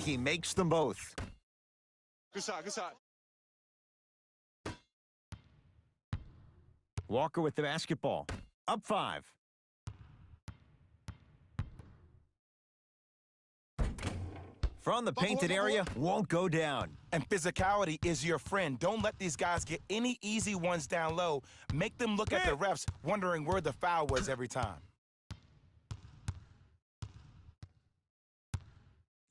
and he makes them both. Good shot, good shot. Walker with the basketball. Up 5. From the painted area, won't go down. And physicality is your friend. Don't let these guys get any easy ones down low. Make them look at the refs, wondering where the foul was every time.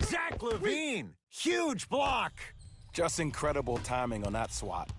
Zach Levine, huge block. Just incredible timing on that swat.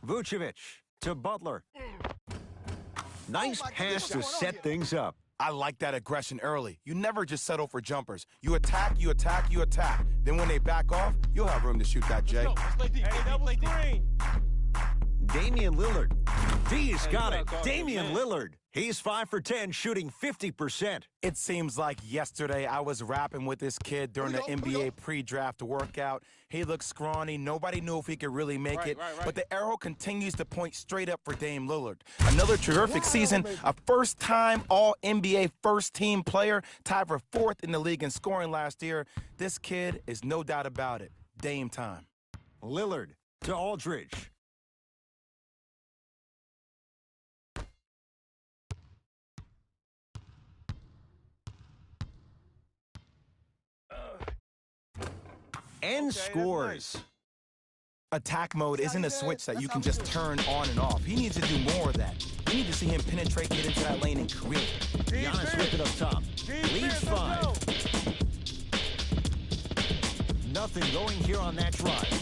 Vucevic to Butler. Nice pass to set things up. I like that aggression early. You never just settle for jumpers. You attack, you attack, you attack. Then when they back off, you'll have room to shoot that, Jay. Damian Lillard. D's got it. Damian Lillard. He's 5 for 10, shooting 50%. It seems like yesterday I was rapping with this kid during the NBA pre-draft workout. He looked scrawny. Nobody knew if he could really make it. But the arrow continues to point straight up for Dame Lillard. Another terrific season. A first-time All-NBA first-team player, tied for 4th in the league in scoring last year. This kid is no doubt about it. Dame time. Lillard to Aldridge. And scores. Attack mode isn't a switch that you can just turn on and off. He needs to do more of that. We need to see him penetrate, get into that lane, and create. Giannis with it up top. Leads 5. Nothing going here on that drive.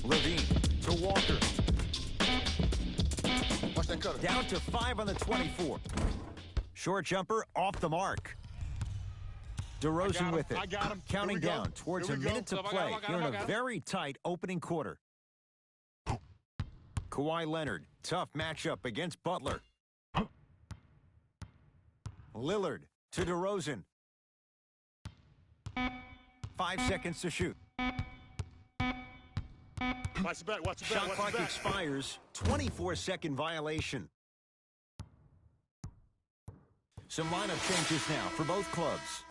Levine to Walker. Watch that cutter. Down to 5 on the 24. Short jumper off the mark. DeRozan with it. Counting down towards a minute to play here in a very tight opening quarter. Kawhi Leonard, tough matchup against Butler. Lillard to DeRozan. 5 seconds to shoot. Shot clock expires. 24-second violation. Some lineup changes now for both clubs.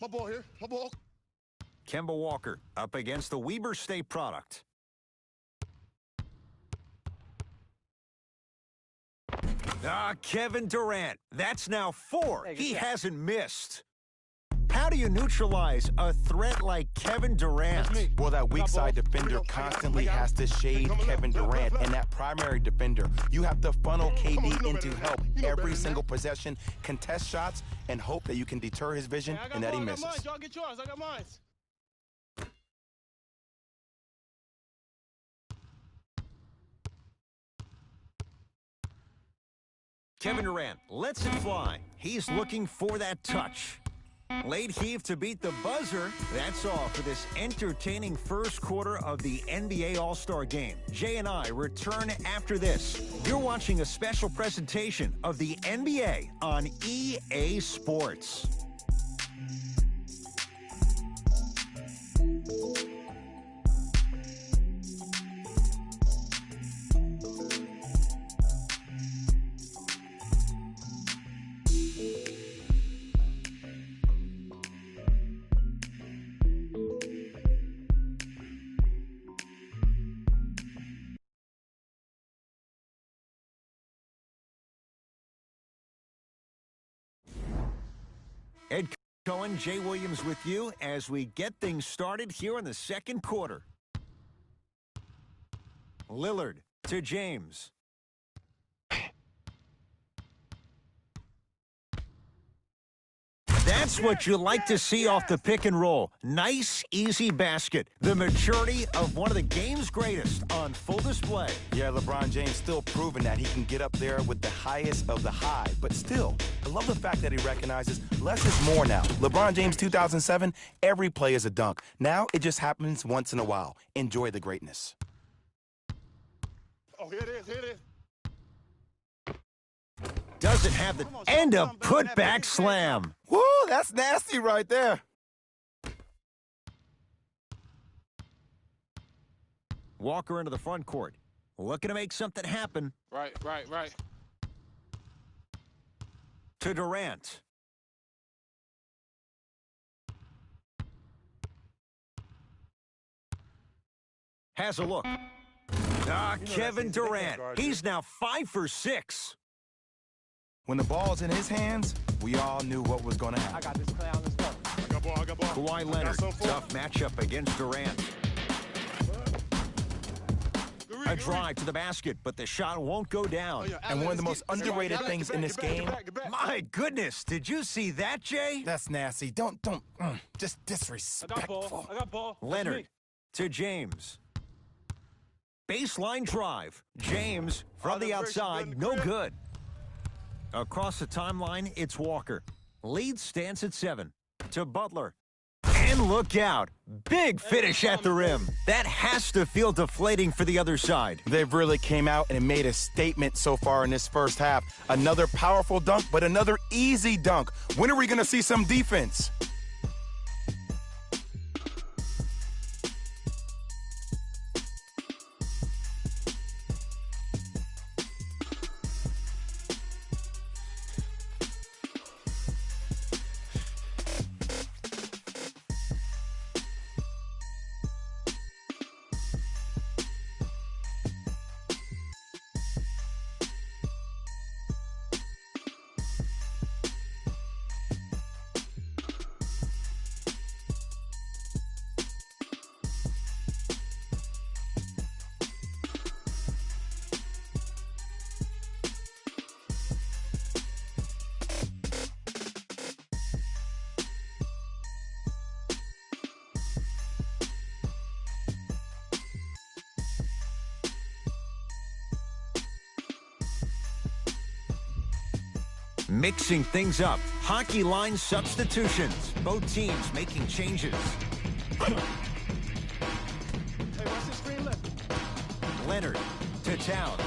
My ball here. My ball. Kemba Walker up against the Weber State product. Kevin Durant. That's now 4. He hasn't missed. How do you neutralize a threat like Kevin Durant? Well, that weak side defender constantly has to shade Kevin Durant, and that primary defender, you have to funnel KD into help every single possession, contest shots, and hope that you can deter his vision and that he misses. Y'all get yours. I got mine. Kevin Durant lets it fly. He's looking for that touch. Late heave to beat the buzzer. That's all for this entertaining first quarter of the NBA All-Star Game. Jay and I return after this. You're watching a special presentation of the NBA on EA Sports. Ed Cohen, Jay Williams with you as we get things started here in the second quarter. Lillard to James. That's what you like to see off the pick and roll. Nice, easy basket. The maturity of one of the game's greatest on full display. Yeah, LeBron James still proving that he can get up there with the highest of the high. But still, I love the fact that he recognizes less is more now. LeBron James 2007, every play is a dunk. Now it just happens once in a while. Enjoy the greatness. Oh, here it is. Here it is. Doesn't have the end a putback slam. Woo, that's nasty right there. Walker into the front court. Looking to make something happen. Right. To Durant. Has a look. Kevin Durant. He's now 5 for 6. When the ball's in his hands, we all knew what was going to happen. I got this clown as well. I got ball. Kawhi Leonard, tough matchup against Durant. A drive to the basket, but the shot won't go down. And one of the most underrated things in this game. My goodness, did you see that, Jay? That's nasty. Just disrespectful. I got ball. Leonard to James. Baseline drive. James from the outside, no good. Across the timeline, it's Walker. Lead stands at 7. To Butler. And look out. Big finish at the rim. That has to feel deflating for the other side. They've really came out and made a statement so far in this first half. Another powerful dunk, but another easy dunk. When are we going to see some defense? Mixing things up. Hockey line substitutions. Both teams making changes. Hey, watch the screen left. Leonard to Towns.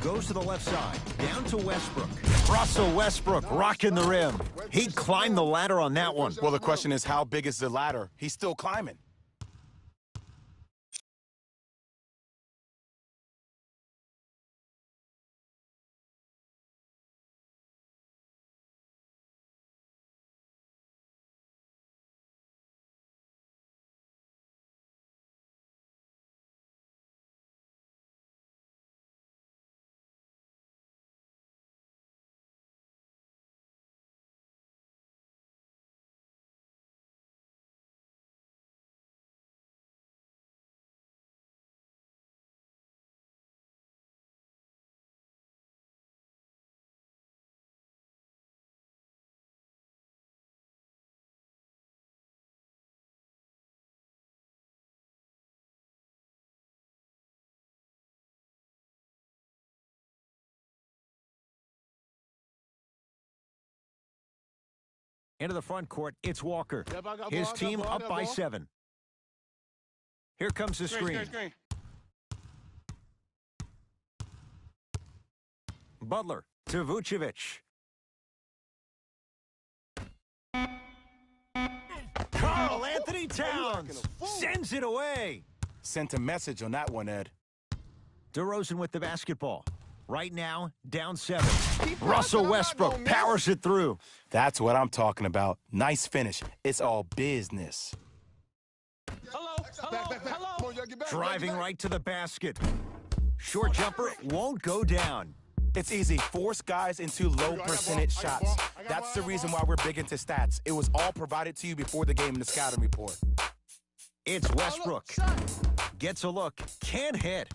Goes to the left side. Down to Westbrook. Russell Westbrook rocking the rim. He climbed the ladder on that one. Well, the question is, how big is the ladder? He's still climbing. Into the front court, it's Walker. Yep, I got His ball, I got team ball, I up got by ball. 7. Here comes the screen. Screen. Butler to Vucevic. Karl Anthony Towns sends it away. Sent a message on that one, Ed. DeRozan with the basketball. Right now, down 7. Russell Westbrook powers it through. That's what I'm talking about. Nice finish. It's all business. Hello. Driving right to the basket. Short jumper won't go down. It's easy. Force guys into low percentage shots. That's the reason why we're big into stats. It was all provided to you before the game in the scouting report. It's Westbrook. Gets a look. Can't hit.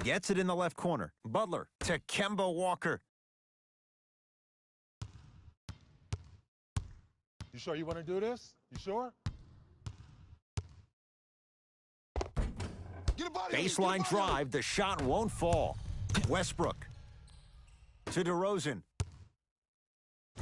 Gets it in the left corner. Butler to Kemba Walker. You sure you want to do this? You sure? Baseline drive. The shot won't fall. Westbrook to DeRozan.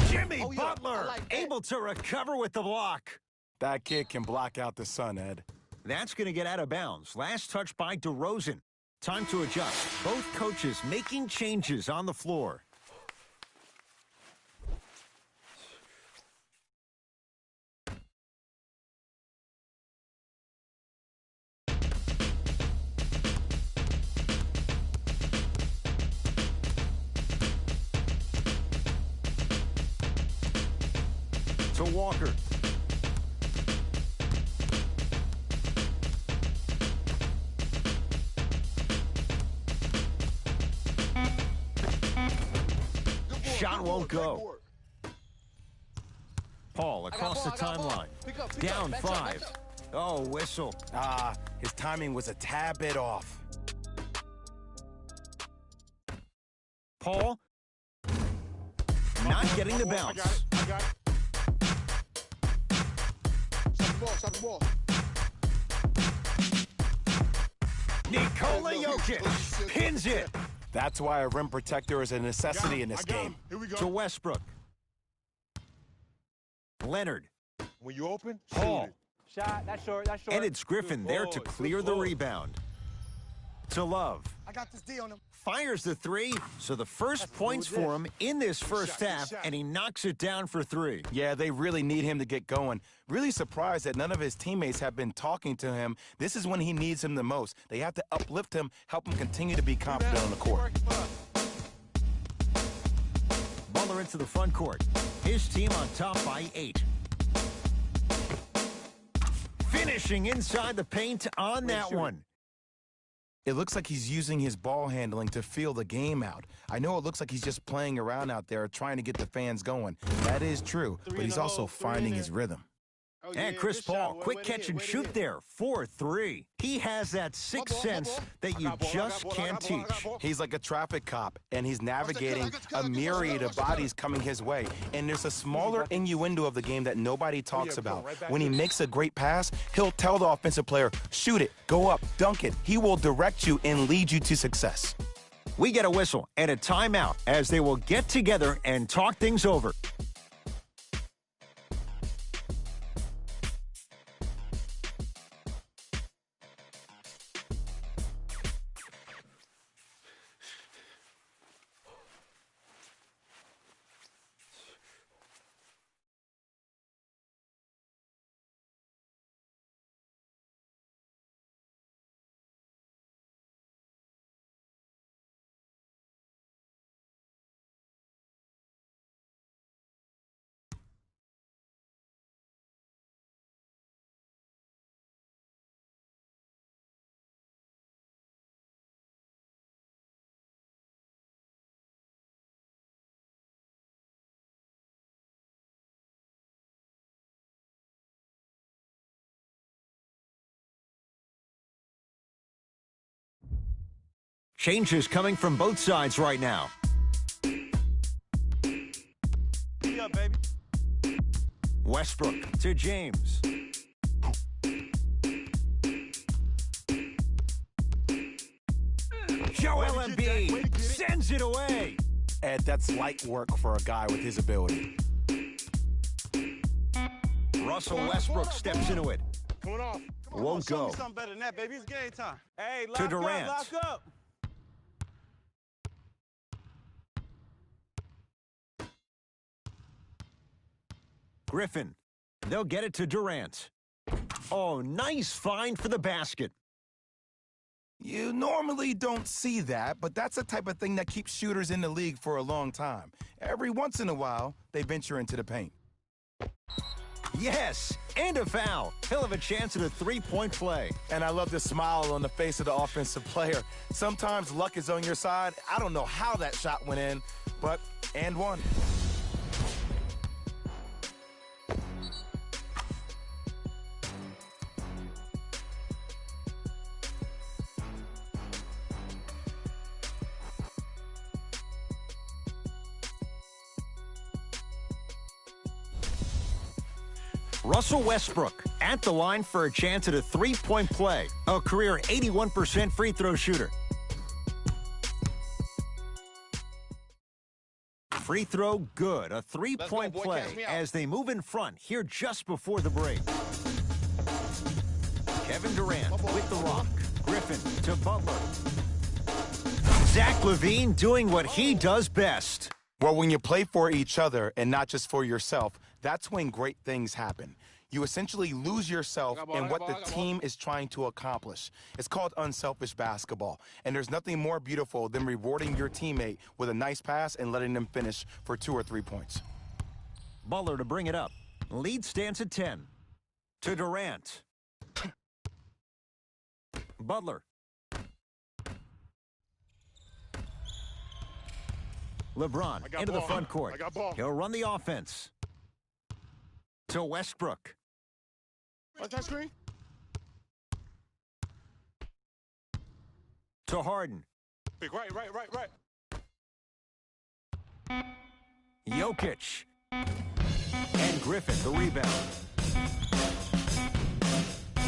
Jimmy Butler able to recover with the block. That kid can block out the sun, Ed. That's going to get out of bounds. Last touch by DeRozan. Time to adjust. Both coaches making changes on the floor. To Walker. Shot won't go. Paul across the timeline. Down 5. Oh, whistle. His timing was a tad bit off. Paul not getting the bounce. I got it. Shot the ball. Nikola Jokic pins it. That's why a rim protector is a necessity in this game. Here we To go. Westbrook. Leonard. When you open, Paul. shoot it. Shot, that's short. And it's Griffin there to clear the rebound. To Love. I got this D on him. Fires the 3, so the first points for him in this first half, and he knocks it down for 3. Yeah, they really need him to get going. Really surprised that none of his teammates have been talking to him. This is when he needs him the most. They have to uplift him, help him continue to be confident on the court. Butler into the front court. His team on top by 8. Finishing inside the paint on that one. It looks like he's using his ball handling to feel the game out. I know it looks like he's just playing around out there trying to get the fans going. That is true, but he's also finding his rhythm. Oh, And Chris Paul, quick catch and shoot there, 4-3. He has that sixth sense that you just can't teach. He's like a traffic cop, and he's navigating a myriad of bodies coming his way. And there's a smaller innuendo of the game that nobody talks about. When he makes a great pass, he'll tell the offensive player, shoot it, go up, dunk it. He will direct you and lead you to success. We get a whistle and a timeout as they will get together and talk things over. Changes coming from both sides right now. Yeah, baby. Westbrook to James. Joel Embiid sends it away. Ed, that's light work for a guy with his ability. Russell Westbrook steps into it. Coming off. Won't Show go. me something better than that, baby. It's game time. Hey, To lock Durant. up, lock up. Griffin. They'll get it to Durant. Oh, nice find for the basket. You normally don't see that, but that's the type of thing that keeps shooters in the league for a long time. Every once in a while, they venture into the paint. Yes, and a foul. He'll have a chance at a three-point play. And I love the smile on the face of the offensive player. Sometimes luck is on your side. I don't know how that shot went in, but and one. Russell Westbrook at the line for a chance at a three-point play. A career 81% free throw shooter. Free throw good. A three-point boy, play catch me out. as they move in front here just before the break. Kevin Durant with the rock. Griffin to Butler. Zach LaVine doing what he does best. Well, when you play for each other and not just for yourself, that's when great things happen. You essentially lose yourself in what the team is trying to accomplish. It's called unselfish basketball. And there's nothing more beautiful than rewarding your teammate with a nice pass and letting them finish for 2 or 3 points. Butler to bring it up. Lead stands at 10. To Durant. Butler. LeBron into the front court. I got ball. He'll run the offense. To Westbrook. What's that screen? To Harden. Right. Jokic. And Griffin, the rebound.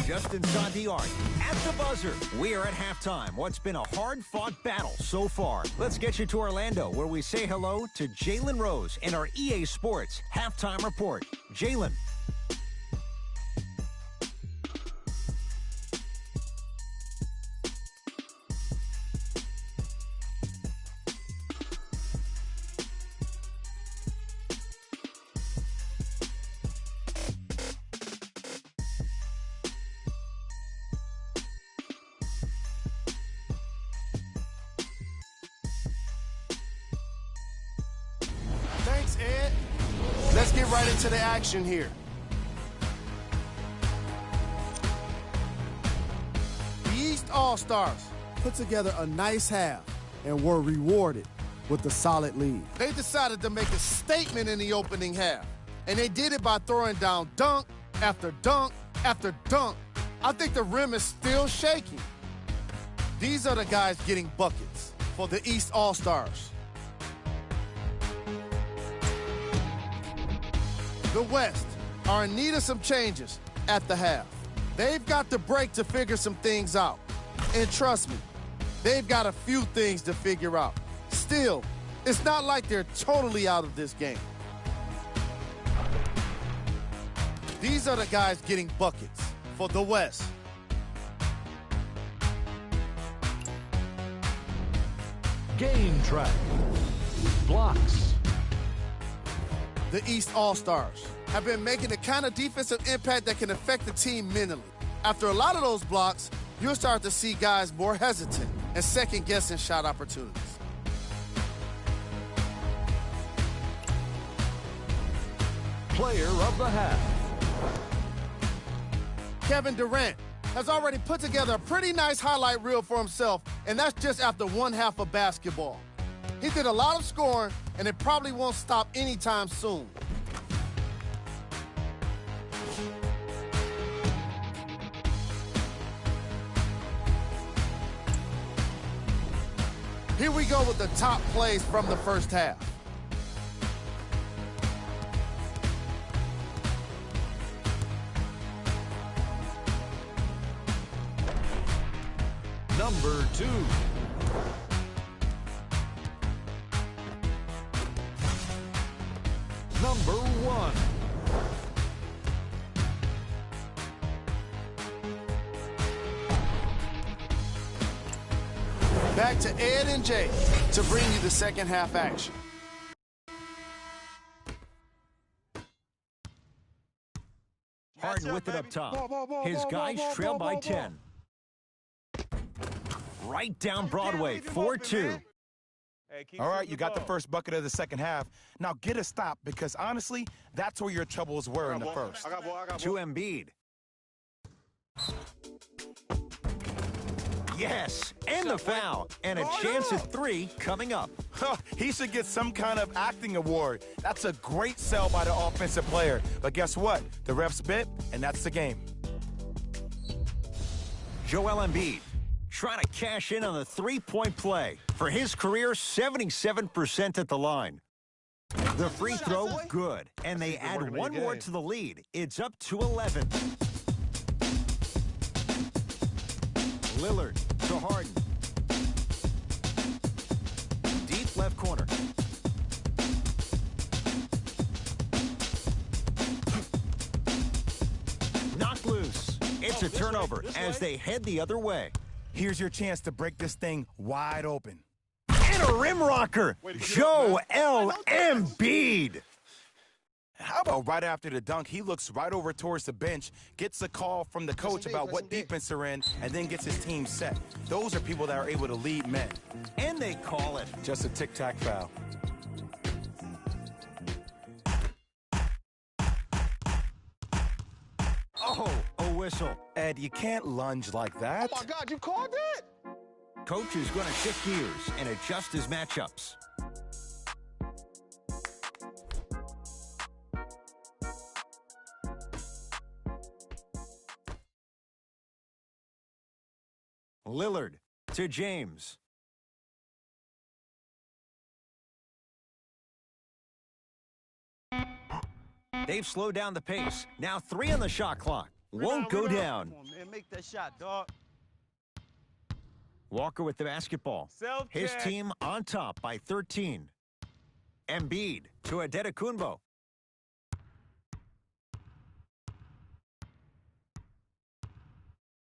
Just inside the arc. At the buzzer. We are at halftime. What's been a hard-fought battle so far. Let's get you to Orlando, where we say hello to Jalen Rose in our EA Sports Halftime Report. Jalen. Thanks, Ed. Let's get right into the action here. The East All-Stars Put together a nice half and were rewarded with a solid lead. They decided to make a statement in the opening half, and they did it by throwing down dunk after dunk after dunk. I think the rim is still shaking. These are the guys getting buckets for the East All-Stars. The West are in need of some changes at the half. They've got the break to figure some things out. And trust me, they've got a few things to figure out. Still, it's not like they're totally out of this game. These are the guys getting buckets for the West. Game track. Blocks. The East All-Stars have been making the kind of defensive impact that can affect the team mentally. After a lot of those blocks, you'll start to see guys more hesitant and second-guessing shot opportunities. Player of the half. Kevin Durant has already put together a pretty nice highlight reel for himself, and that's just after one half of basketball. He did a lot of scoring, and it probably won't stop anytime soon. Here we go with the top plays from the first half. Number 2. number 1. Back to Ed and Jay to bring you the second half action. Harden with it up top. His guys trail by 10. Right down Broadway, 4-2. All right, you got the first bucket of the second half. Now get a stop, because honestly, that's where your troubles were in the first. To Embiid. Yes, and the foul. And a chance at 3 coming up. He should get some kind of acting award. That's a great sell by the offensive player. But guess what? The refs bit, and that's the game. Joel Embiid trying to cash in on the three-point play. For his career, 77% at the line. The free throw, good. And they add one more to the lead. It's up to 11. Lillard to Harden. Deep left corner. Knocked loose. It's a turnover as they head the other way. Here's your chance to break this thing wide open. And a rim rocker. Joel Embiid. How about right after the dunk, he looks right over towards the bench, gets a call from the coach about what defense they're in, and then gets his team set. Those are people that are able to lead men. And they call it. Just a tic-tac foul. Oh, a whistle. Ed, you can't lunge like that. Oh, my God, you called it? Coach is going to shift gears and adjust his matchups. Lillard to James. They've slowed down the pace. Now 3 on the shot clock. Won't go down. Come on, man. Make that shot, dog. Walker with the basketball. His team on top by 13. Embiid to Adetokunbo.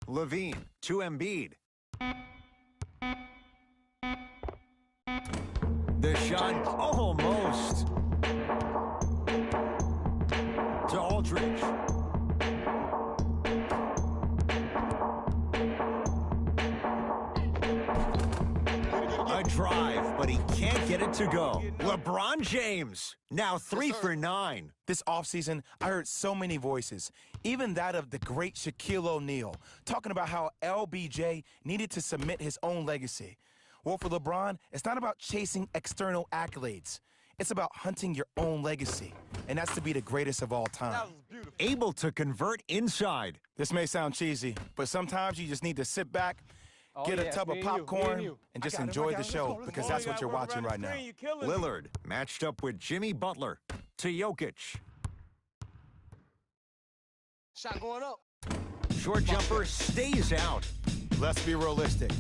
Levine to Embiid. The shot almost. To Aldridge. A drive, but he can't get it to go. LeBron James, now 3 for 9. This offseason, I heard so many voices, even that of the great Shaquille O'Neal, talking about how LBJ needed to submit his own legacy. Well, for LeBron, it's not about chasing external accolades. It's about hunting your own legacy, and that's to be the greatest of all time. Able to convert inside. This may sound cheesy, but sometimes you just need to sit back, get a tub of popcorn, and just enjoy the show, because that's what you're watching right now. Lillard matched up with Jimmy Butler to Jokic. Shot going up. Short jumper stays out. Let's be realistic.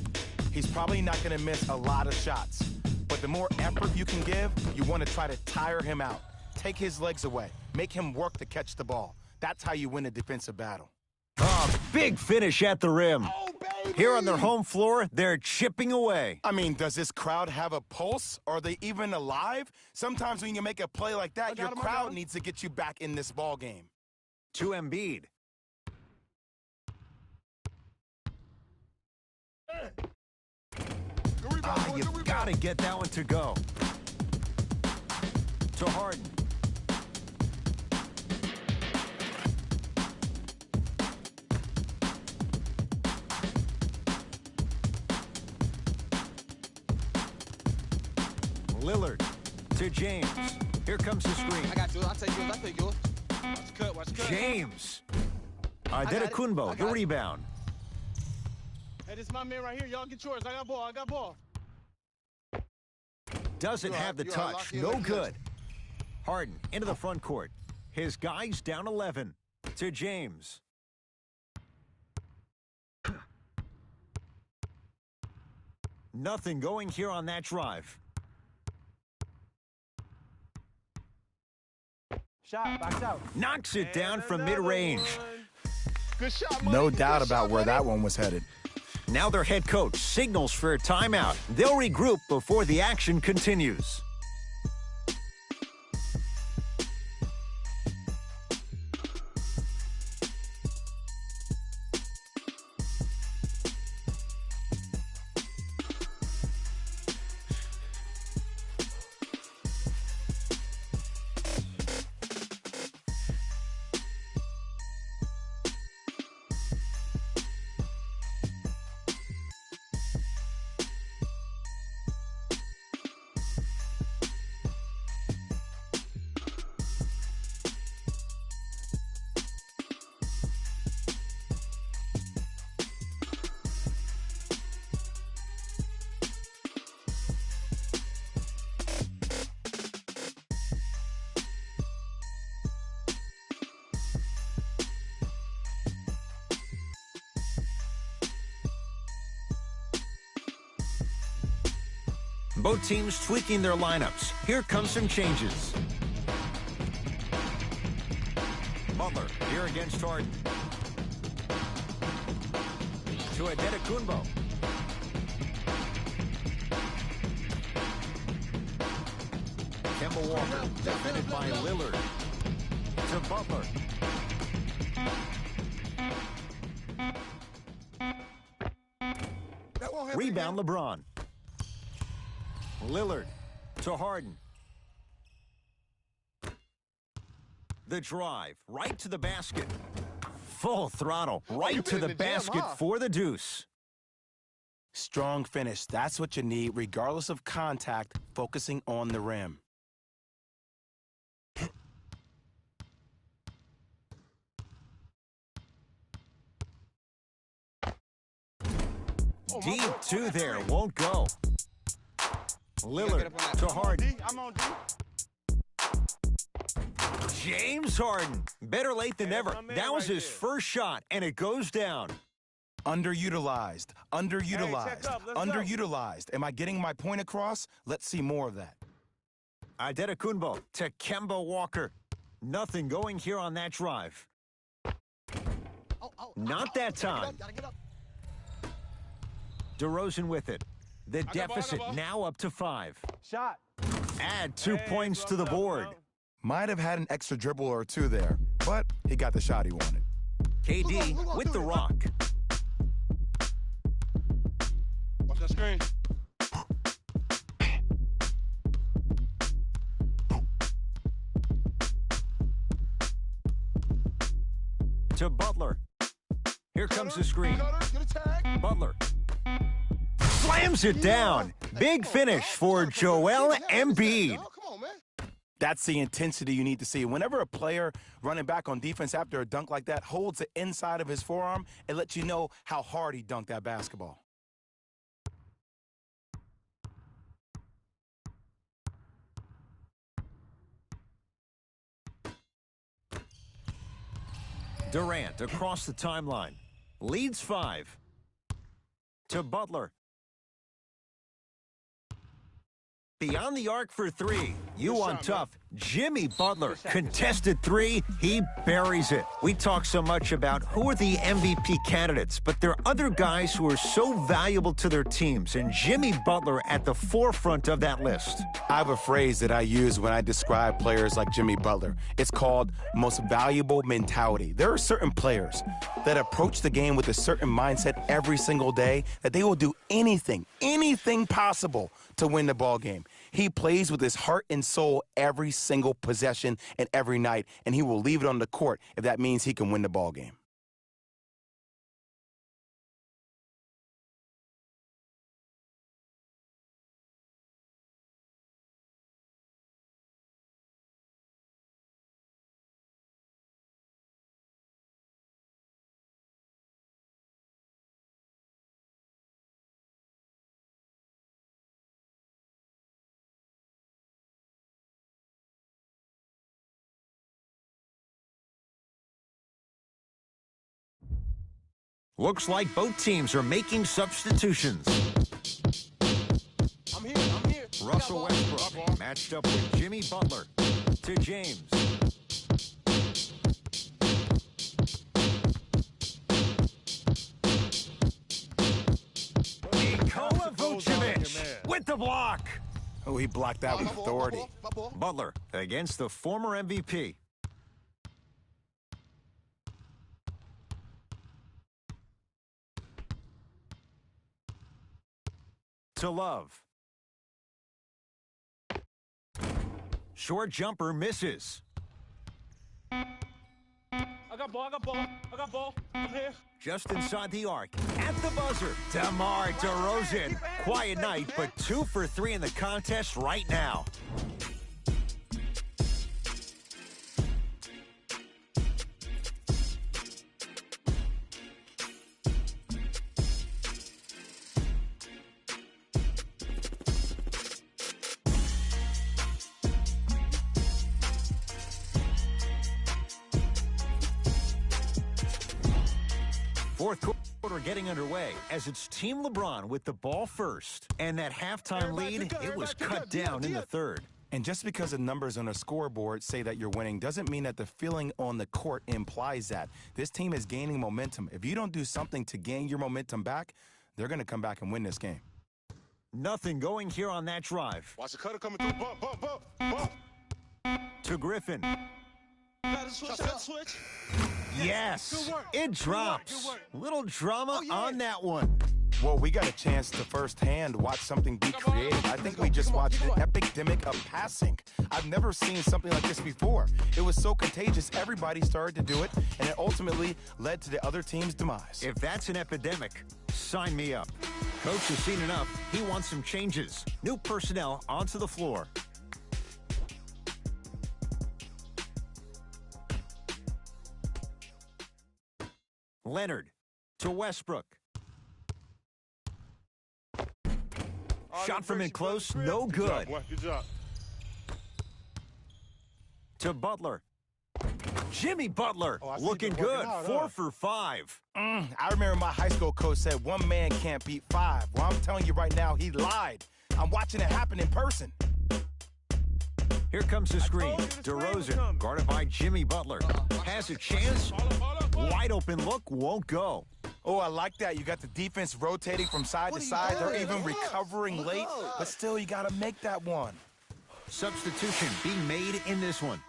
He's probably not going to miss a lot of shots. But the more effort you can give, you want to try to tire him out. Take his legs away. Make him work to catch the ball. That's how you win a defensive battle. A big finish at the rim. Oh, baby. Here on their home floor, they're chipping away. I mean, does this crowd have a pulse? Are they even alive? Sometimes when you make a play like that, your crowd needs to get you back in this ball game. To Embiid. You've got to get that one to go. To Harden. Lillard to James. Here comes the screen. I got yours. I'll take yours. I'll take yours. Watch cut. James. Adetokunbo, the rebound. Hey, this is my man right here. Y'all get yours. I got ball. Doesn't have the touch. No good. Harden into the front court. His guys down 11. To James. Nothing going here on that drive. Shot, box out. Knocks it down from mid-range. Good shot, Money. No doubt Good about shot, where Money. that one was headed. Now their head coach signals for a timeout. They'll regroup before the action continues. Both teams tweaking their lineups. Here come some changes. Butler here against Harden. To Adetokunbo. Kemba Walker defended by Lillard. To Butler. Rebound LeBron. Lillard to Harden. The drive right to the basket. Full throttle right to the basket for the deuce. Strong finish. That's what you need, regardless of contact, focusing on the rim. Deep two there, won't go. Lillard to Harden. I'm on D. James Harden. Better late than never. That was his first shot, and it goes down. Underutilized. Underutilized. Hey, check up. Let's Underutilized. Am I getting my point across? Let's see more of that. Adetokunbo to Kemba Walker. Nothing going here on that drive. Not that time. DeRozan with it. The deficit now up to 5. Shot. Add 2 points to the board. Might have had an extra dribble or two there, but he got the shot he wanted. KD with the rock. Watch that screen. To Butler. Here comes the screen. Butler. Slams it down. Big finish for Joel Embiid. That's the intensity you need to see. Whenever a player running back on defense after a dunk like that holds the inside of his forearm, it lets you know how hard he dunked that basketball. Durant across the timeline. Leads 5. To Butler. Beyond the arc for 3. You want tough. Jimmy Butler, contested 3. He buries it. We talk so much about who are the MVP candidates, but there are other guys who are so valuable to their teams, and Jimmy Butler at the forefront of that list. I have a phrase that I use when I describe players like Jimmy Butler. It's called most valuable mentality. There are certain players that approach the game with a certain mindset every single day that they will do anything possible to win the ball game. He plays with his heart and soul every single possession and every night, and he will leave it on the court if that means he can win the ball game. Looks like both teams are making substitutions. I'm here. Russell Westbrook matched up with Jimmy Butler. To James. Vucevic with the block. Oh, he blocked that with authority. Butler against the former MVP. To Love. Short jumper misses. I got ball. I'm here. Just inside the arc. At the buzzer. DeMar DeRozan. Quiet night, but 2 for 3 in the contest right now. Fourth quarter getting underway as it's Team LeBron with the ball first. And that halftime lead, it was cut down in the third. And just because the numbers on a scoreboard say that you're winning doesn't mean that the feeling on the court implies that. This team is gaining momentum. If you don't do something to gain your momentum back, they're going to come back and win this game. Nothing going here on that drive. Watch the cutter coming through. Bump. To Griffin. Got to switch. Yes, Good work. it drops. Good work. Little drama on that one. Well, we got a chance to firsthand watch something be creative. I think we just watched an epidemic of passing. I've never seen something like this before. It was so contagious, everybody started to do it, and it ultimately led to the other team's demise. If that's an epidemic, sign me up. Coach has seen enough. He wants some changes. New personnel onto the floor. Leonard to Westbrook. Shot from in close, no good. Good job. To Butler. Jimmy Butler looking you been good. working out, 4 huh? for 5. I remember my high school coach said one man can't beat 5. Well, I'm telling you right now, he lied. I'm watching it happen in person. Here comes the screen. told you the screen was DeRozan, coming. guarded by Jimmy Butler. Has a chance. Wide open look, won't go. Oh, I like that. You got the defense rotating from side to side. They're even recovering late, but still, you got to make that one. Substitution being made in this one.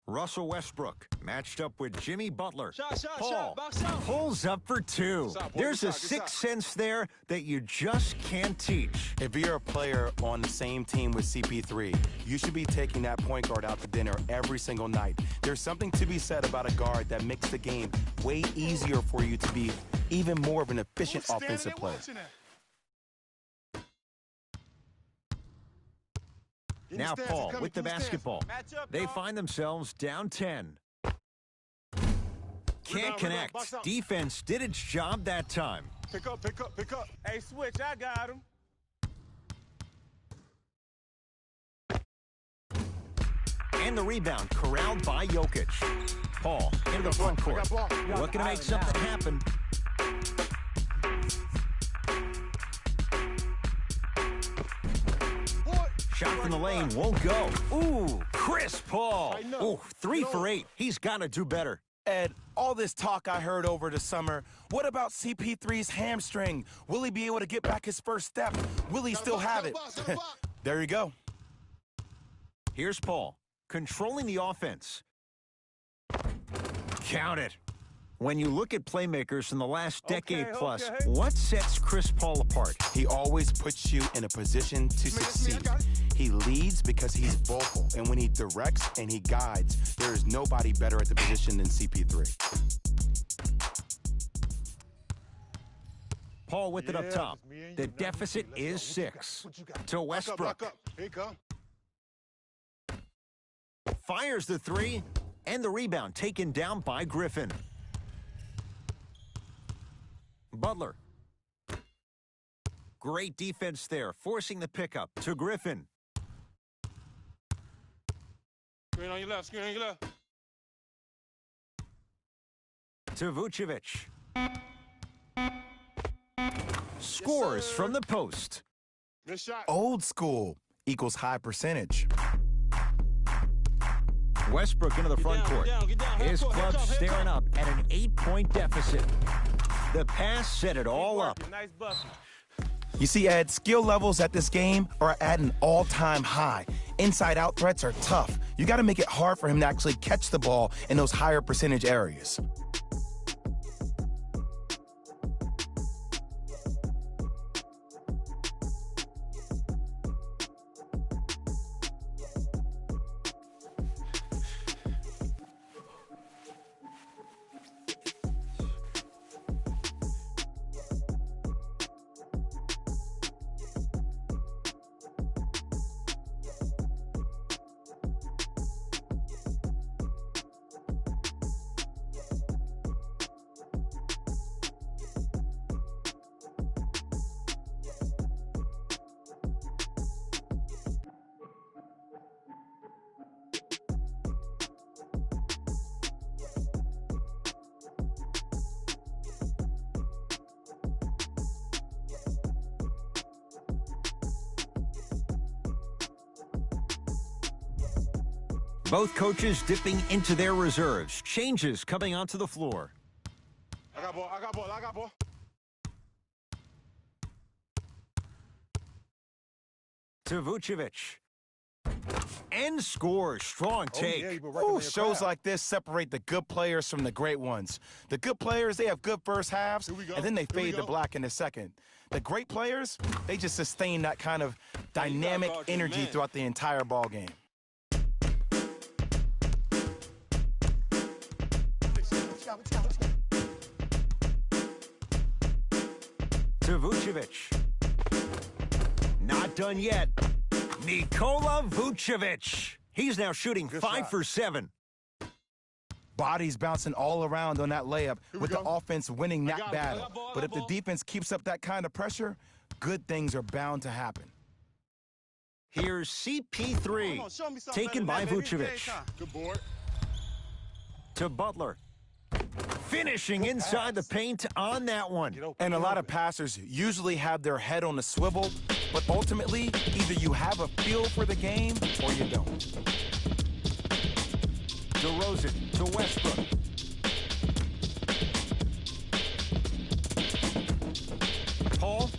Russell Westbrook matched up with Jimmy Butler. Paul box out. pulls up for 2. Good shot, boy. There's Good a shot, good sixth shot. sense there that you just can't teach. If you're a player on the same team with CP3, you should be taking that point guard out to dinner every single night. There's something to be said about a guard that makes the game way easier for you to be even more of an efficient offensive player. Now Paul with the basketball. They find themselves down 10. Can't connect. box out. Defense did its job that time. Pick up. Hey, switch, I got him. And the rebound corralled by Jokic. Paul in the front court. Looking to make something happen. Shot from the lane won't go. Ooh, Chris Paul. Ooh, 3 for 8. He's got to do better. Ed, all this talk I heard over the summer, what about CP3's hamstring? Will he be able to get back his first step? Will he still have it? There you go. Here's Paul, controlling the offense. Count it. When you look at playmakers in the last decade plus, what sets Chris Paul apart? He always puts you in a position to succeed. He leads because he's vocal, and when he directs and he guides, there is nobody better at the position than CP3. Paul with it up top. The deficit is 6. To Westbrook. Here you come. Fires the 3, and the rebound taken down by Griffin. Butler. Great defense there, forcing the pickup to Griffin. Screen on your left. To Vucevic. Scores from the post. Good shot. Old school equals high percentage. Westbrook into the front court. His club staring up at an 8-point deficit. The pass set it all up. Nice bucket. You see, Ed, skill levels at this game are at an all-time high. Inside-out threats are tough. You got to make it hard for him to actually catch the ball in those higher percentage areas. Both coaches dipping into their reserves. Changes coming onto the floor. I got ball, I got ball, I got ball. To Vucevic. And scores. Strong take. Ooh, shows like this separate the good players from the great ones. The good players, they have good first halves, and then they fade to black in the second. The great players, they just sustain that kind of dynamic energy throughout the entire ball game. To Vucevic. Not done yet. Nikola Vucevic. He's now shooting 5 for 7. Bodies bouncing all around on that layup with the offense winning that battle. But if the defense keeps up that kind of pressure, good things are bound to happen. Here's CP3. Taken by Vucevic. Good board. To Butler. Finishing inside the paint on that one. And a lot of passers usually have their head on a swivel, but ultimately, either you have a feel for the game or you don't. DeRozan to Westbrook. Paul,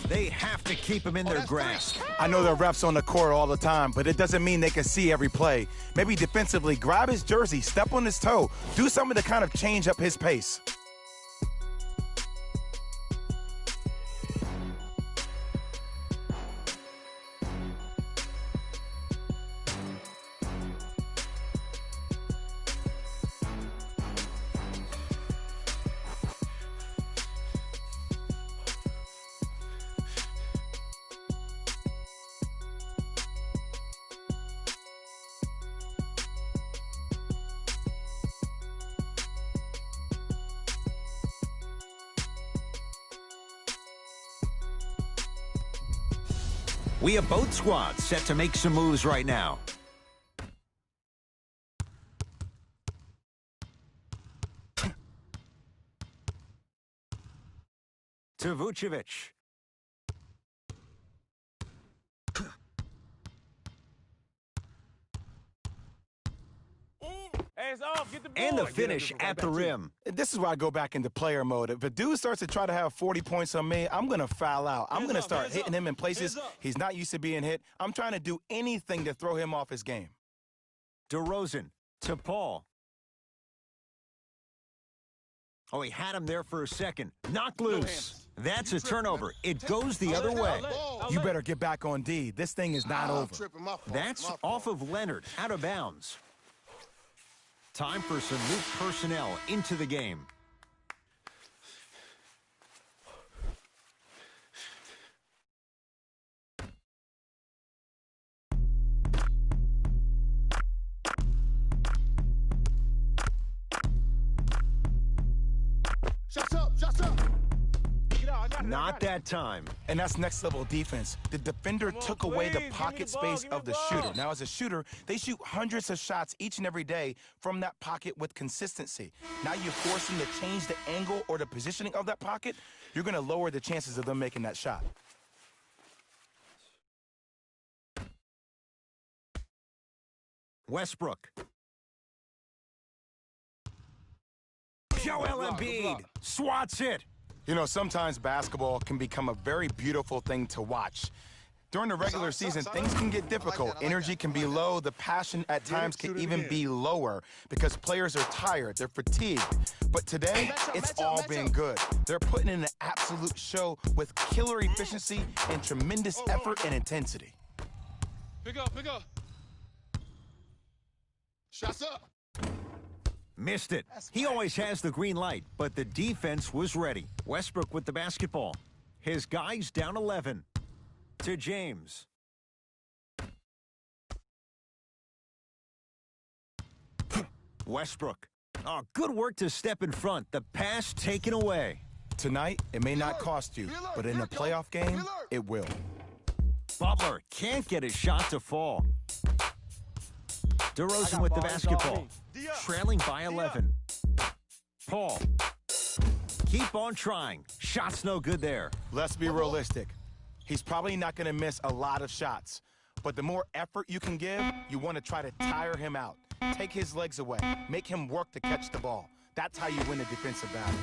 they have to keep him in their grasp. I know there are refs on the court all the time, but it doesn't mean they can see every play. Maybe defensively, grab his jersey, step on his toe, do something to kind of change up his pace. We have both squads set to make some moves right now. To Vucevic. Hands off, get the ball. And the finish at the rim. This is where I go back into player mode. If a dude starts to try to have 40 points on me, I'm going to foul out. I'm going to start hitting him in places he's not used to being hit. I'm trying to do anything to throw him off his game. DeRozan to Paul. Oh, he had him there for a second. Knocked loose. That's a turnover. It goes the other way. You better get back on D. This thing is not over. That's off of Leonard, out of bounds. Time for some new personnel into the game. Shots up, shots up. Not that time. And that's next level defense. The defender took away the pocket space of the shooter. Now, as a shooter, they shoot hundreds of shots each and every day from that pocket with consistency. Now you force them to change the angle or the positioning of that pocket, you're going to lower the chances of them making that shot. Westbrook. Joel Embiid swats it. You know, sometimes basketball can become a very beautiful thing to watch. During the regular season, things can get difficult. Energy can be low. The passion at times can even be lower because players are tired. They're fatigued. But today, it's all been good. They're putting in an absolute show with killer efficiency and tremendous effort and intensity. Pick up, pick up. Shots up. Missed it. He always has the green light, but the defense was ready. Westbrook with the basketball. His guys down 11. To James. Westbrook. Oh, good work to step in front. The pass taken away. Tonight, it may not cost you, but in a playoff game, it will. Butler can't get his shot to fall. DeRozan with the basketball. Trailing by 11. Paul. Keep on trying. Shot's no good there. Let's be realistic. He's probably not going to miss a lot of shots. But the more effort you can give, you want to try to tire him out. Take his legs away. Make him work to catch the ball. That's how you win a defensive battle.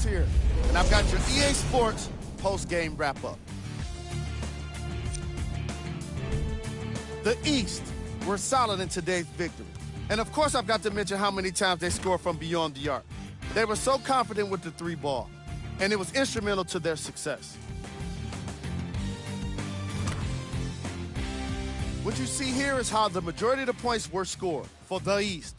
Here, and I've got your EA Sports post-game wrap-up. The East were solid in today's victory. And of course, I've got to mention how many times they scored from beyond the arc. They were so confident with the three ball, and it was instrumental to their success. What you see here is how the majority of the points were scored for the East.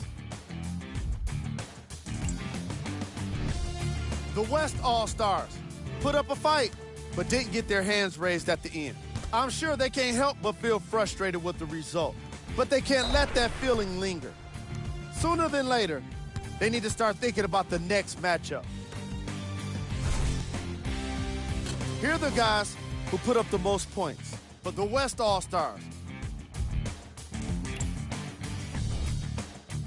The West All-Stars put up a fight, but didn't get their hands raised at the end. I'm sure they can't help but feel frustrated with the result, but they can't let that feeling linger. Sooner than later, they need to start thinking about the next matchup. Here are the guys who put up the most points for the West All-Stars.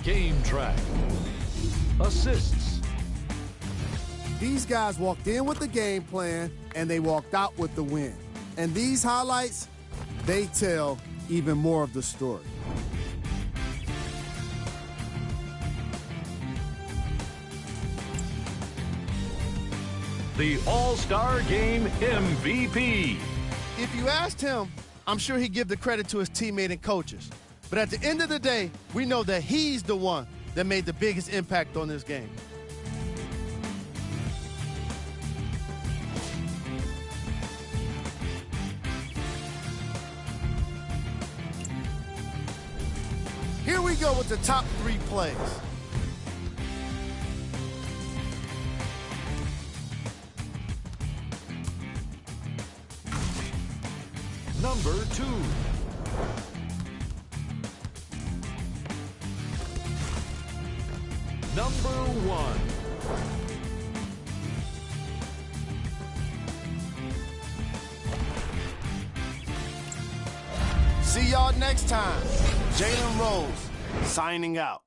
Game track. Assists. These guys walked in with the game plan, and they walked out with the win. And these highlights, they tell even more of the story. The All-Star Game MVP. If you asked him, I'm sure he'd give the credit to his teammate and coaches. But at the end of the day, we know that he's the one that made the biggest impact on this game. Here we go with the top 3 plays. Number 2. Number 1. See y'all next time. Jalen Rose, signing out.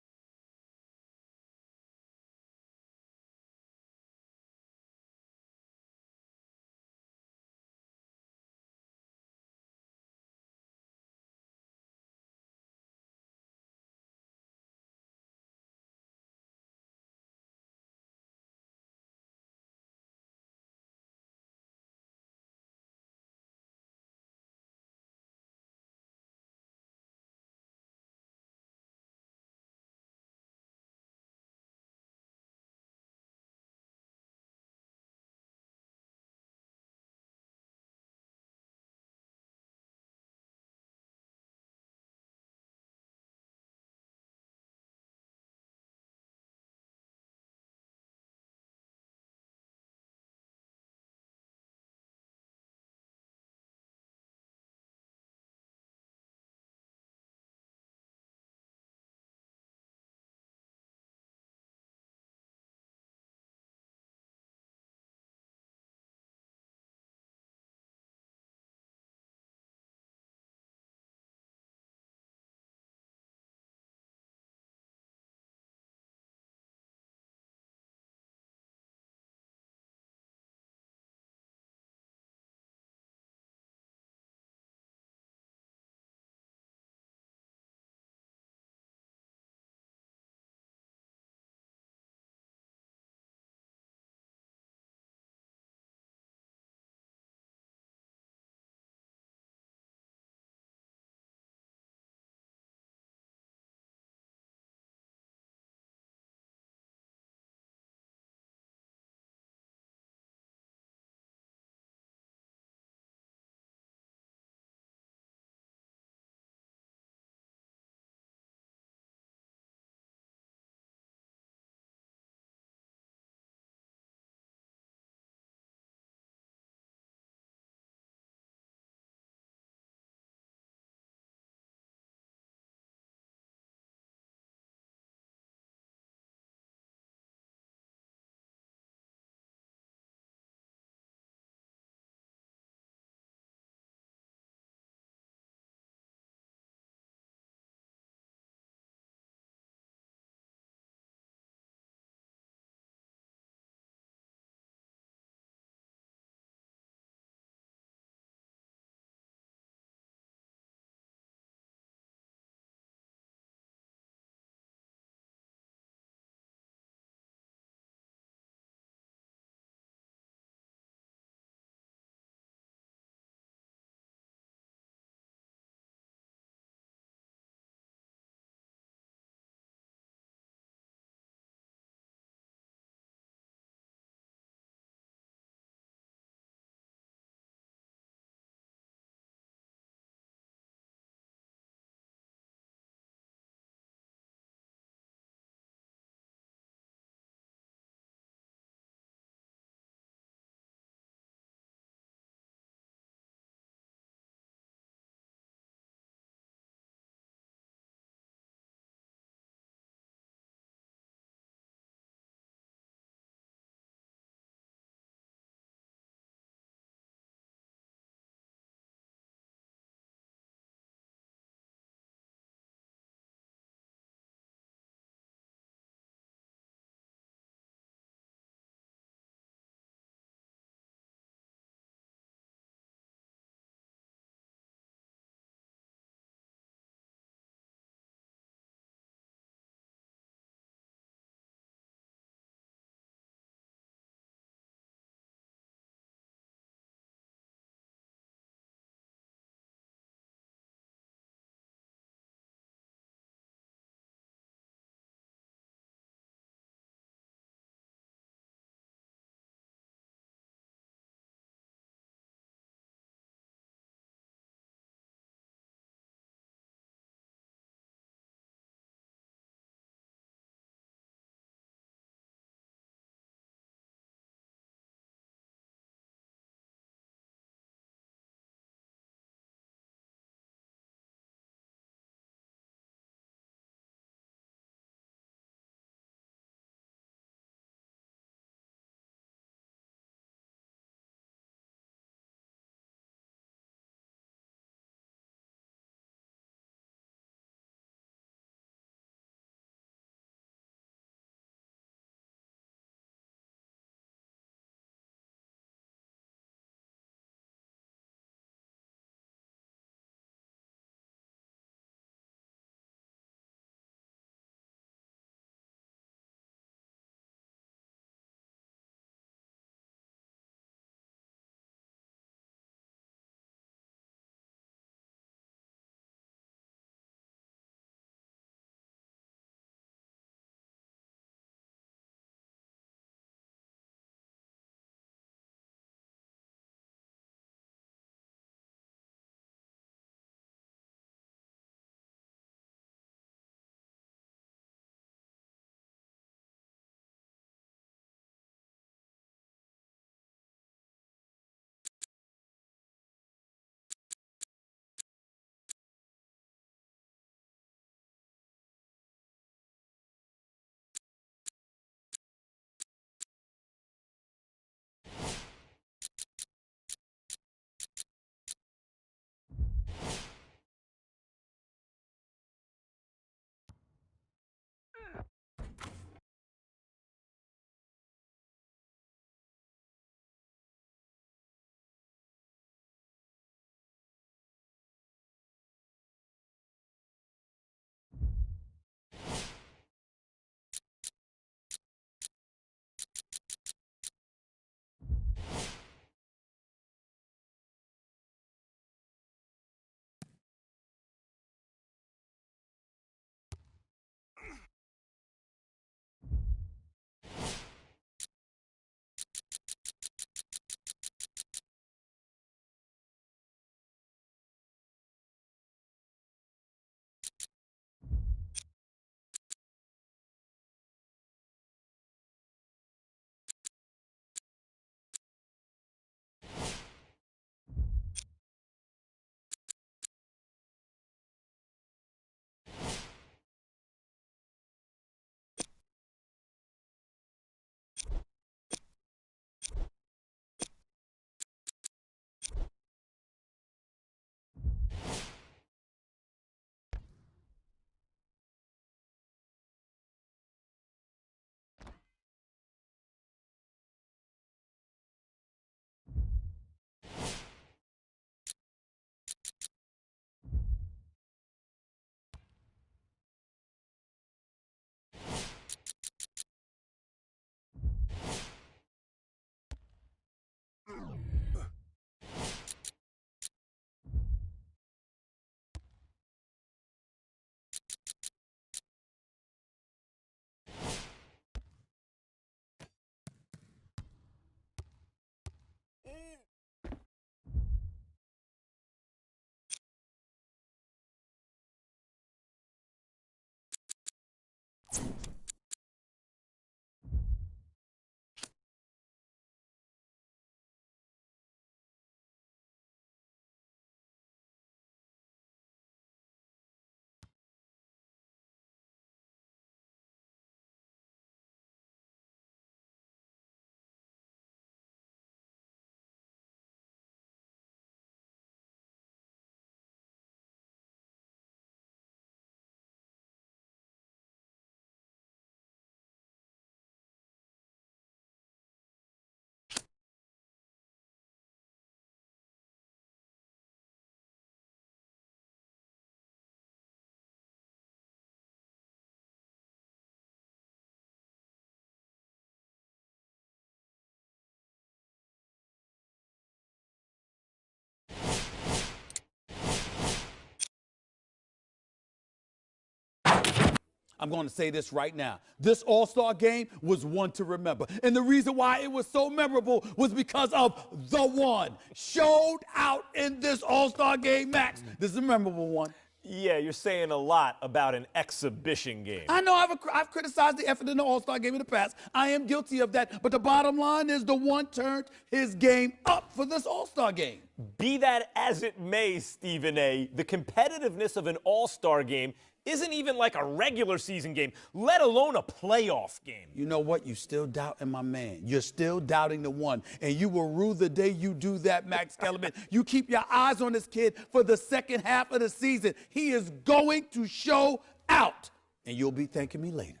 I'm going to say this right now. This All-Star game was one to remember. And the reason why it was so memorable was because of the one showed out in this All-Star game, Max. This is a memorable one. Yeah, you're saying a lot about an exhibition game. I know I've criticized the effort in the All-Star game in the past. I am guilty of that. But the bottom line is the one turned his game up for this All-Star game. Be that as it may, Stephen A., the competitiveness of an All-Star game isn't even like a regular season game, let alone a playoff game. You know what? You still doubting my man. You're still doubting the one. And you will rue the day you do that, Max Kellerman. You keep your eyes on this kid for the second half of the season. He is going to show out. And you'll be thanking me later.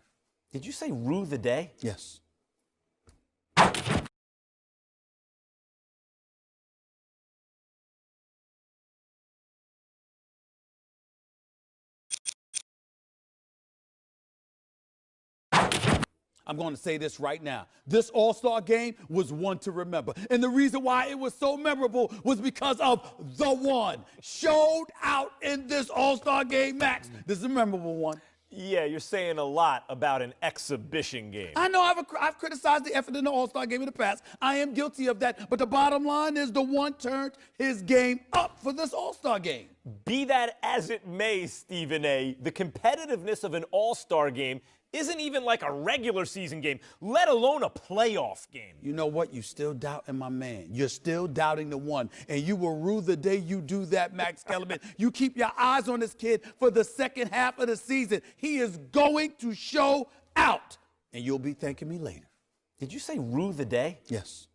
Did you say rue the day? Yes. I'm going to say this right now. This All-Star game was one to remember. And the reason why it was so memorable was because of the one showed out in this All-Star game, Max. This is a memorable one. Yeah, you're saying a lot about an exhibition game. I know I've criticized the effort in the All-Star game in the past. I am guilty of that. But the bottom line is the one turned his game up for this All-Star game. Be that as it may, Stephen A., the competitiveness of an All-Star game isn't even like a regular season game, let alone a playoff game. You know what? You still doubting my man. You're still doubting the one. And you will rue the day you do that, Max Kellerman. You keep your eyes on this kid for the second half of the season. He is going to show out. And you'll be thanking me later. Did you say rue the day? Yes.